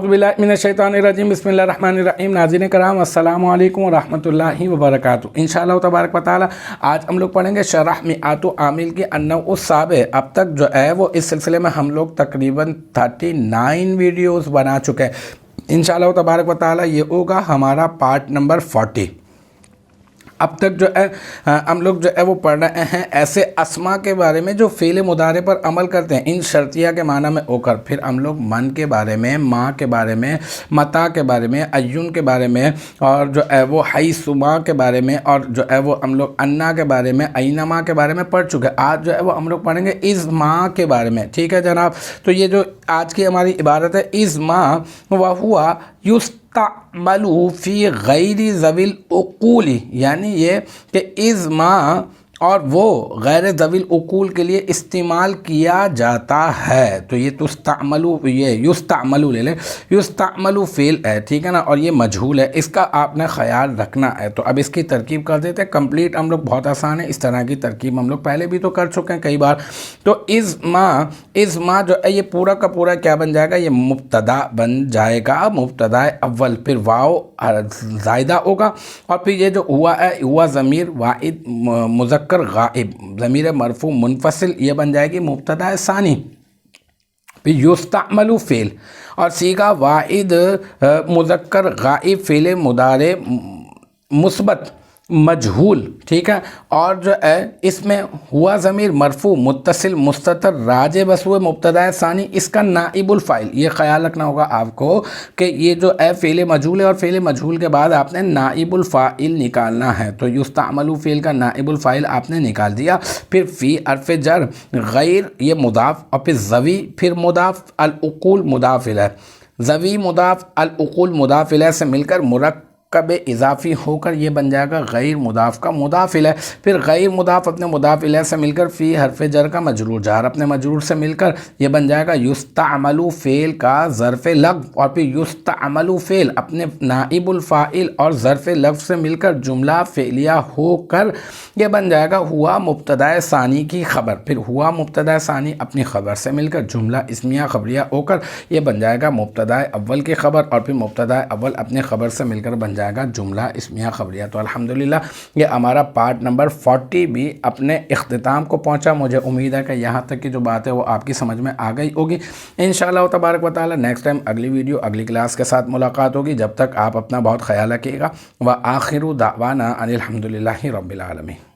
बिस्मिल्लाहिर्रहमानिर्रहीम बिस्मिल्लाहिर्रहमानिर्रहीम। नाज़रीन करام अस्सलामु अलैकुम व रहमतुल्लाहि व बरकातुहू। इंशाअल्लाह तबारक व तआला आज हम लोग पढ़ेंगे शरह मिआतु आमिल की अन्नउस्साबे। अब तक जो है वो इस सिलसिले में हम लोग तकरीबन 39 वीडियोस बना चुके हैं। इंशाअल्लाह तबारक व तआला ये होगा हमारा पार्ट नंबर 40। अब तक जो है हम लोग जो है वो पढ़ रहे हैं ऐसे अस्मा के बारे में जो फ़ेल मुदारे पर अमल करते हैं इन शर्तिया के माना में होकर। फिर हम लोग मन के बारे में, माँ के बारे में, मता के बारे में, अय्युन के बारे में, और जो है वो हई सुमा के बारे में, और जो है वो हम लोग अन्ना के बारे में, ऐनमा के बारे में पढ़ चुके हैं। आज जो है वो हम लोग पढ़ेंगे इज़ माँ के बारे में। ठीक है जनाब। तो ये जो आज की हमारी इबारत है इज़ माँ व हुआ युस्तअमलु फ़ी गैरि ज़विल उक़ूल, यानी ये कि इज़ माँ और वो गैर ज़विल उक़ूल के लिए इस्तेमाल किया जाता है। तो ये तुस्तअमलु, ये युस्तअमलु ले लें, युस्तअमलु फ़ेल है, ठीक है ना, और ये मजहूल है, इसका आपने ख़याल रखना है। तो अब इसकी तरकीब कर देते हैं कंप्लीट। हम लोग बहुत आसान है, इस तरह की तरकीब हम लोग पहले भी तो कर चुके हैं कई बार। तो इज़ माँ जो है ये पूरा का पूरा क्या बन जाएगा, ये मुब्तदा बन जाएगा, मुब्तदा अव्वल, फिर वाव ज़ायदा होगा, और फिर ये जो हुआ है, हुआ ज़मीर वाहिद मुज़क्कर गाइब, ज़मीर मरफू मुनफसिल, ये बन जाएगी मुब्तदा सानी। फिर युस्तअमलु फ़ेल और सीगा वाहिद मुज़क्कर गाइब फ़ेल मुदारे मुस्बत मजहूल, ठीक है। और जो है इसमें हुआ ज़मीर मरफू मुत्तसिल मुस्ततर राजे बसुए मुब्तदा सानी, इसका नाइबुल फ़ाइल, ये ख्याल रखना होगा आपको कि ये जो है फ़ेल मजहूल है, और फ़ेल मजहूल के बाद आपने नाइबुल फ़ाइल निकालना है। तो युस्तअमलु फ़ेल का नाइबुल फ़ाइल आपने निकाल दिया। फिर फ़ी हर्फ़ जर, गैर ये मुदाफ़, और फिर ज़वी, फिर मुदाफ़, अल उक़ूल मुदाफ़ इलैह, ज़वी मुदाफ़, अल उक़ूल मुदाफ़ इलैह से मिलकर मुरक्कब इज़ाफ़ी होकर ये बन जाएगा गैर मुदाफ़ का मुदाफ़ इलैह। फिर गैर मुदाफ़ अपने मुदाफ़ इलैह से मिलकर फ़ी हर्फ़ जर का मजरूर, जार अपने मजरूर से मिलकर ये बन जाएगा युस्तअमलु फ़ेल का ज़र्फ़ लग़्व, और फिर युस्तअमलु फ़ेल अपने नाइबुल फ़ाइल और ज़र्फ़ लग़्व से मिलकर जुमला फ़ेलिया होकर ये बन जाएगा हुआ मुब्तदा सानी की ख़बर। फिर हुआ मुब्तदा सानी अपनी ख़बर से मिलकर जुमला इस्मिया ख़बरिया होकर ये बन जाएगा मुब्तदा अव्वल की ख़बर, और फिर मुब्तदा अव्वल अपने ख़बर से मिलकर बन जाएगा जुमला इस्मिया ख़बरिया। तो अल्हम्दुलिल्लाह ये हमारा पार्ट नंबर 40 भी अपने इख्तिताम को पहुंचा। मुझे उम्मीद है कि यहाँ तक की जो बात है वो आपकी समझ में आ गई होगी। इंशाअल्लाह तबारक व तआला नेक्स्ट टाइम अगली वीडियो अगली क्लास के साथ मुलाकात होगी। जब तक आप अपना बहुत ख्याल रखिएगा। व आखिरु दावाना अनिल हम्दुलिल्लाहि रब्बिल आलमीन।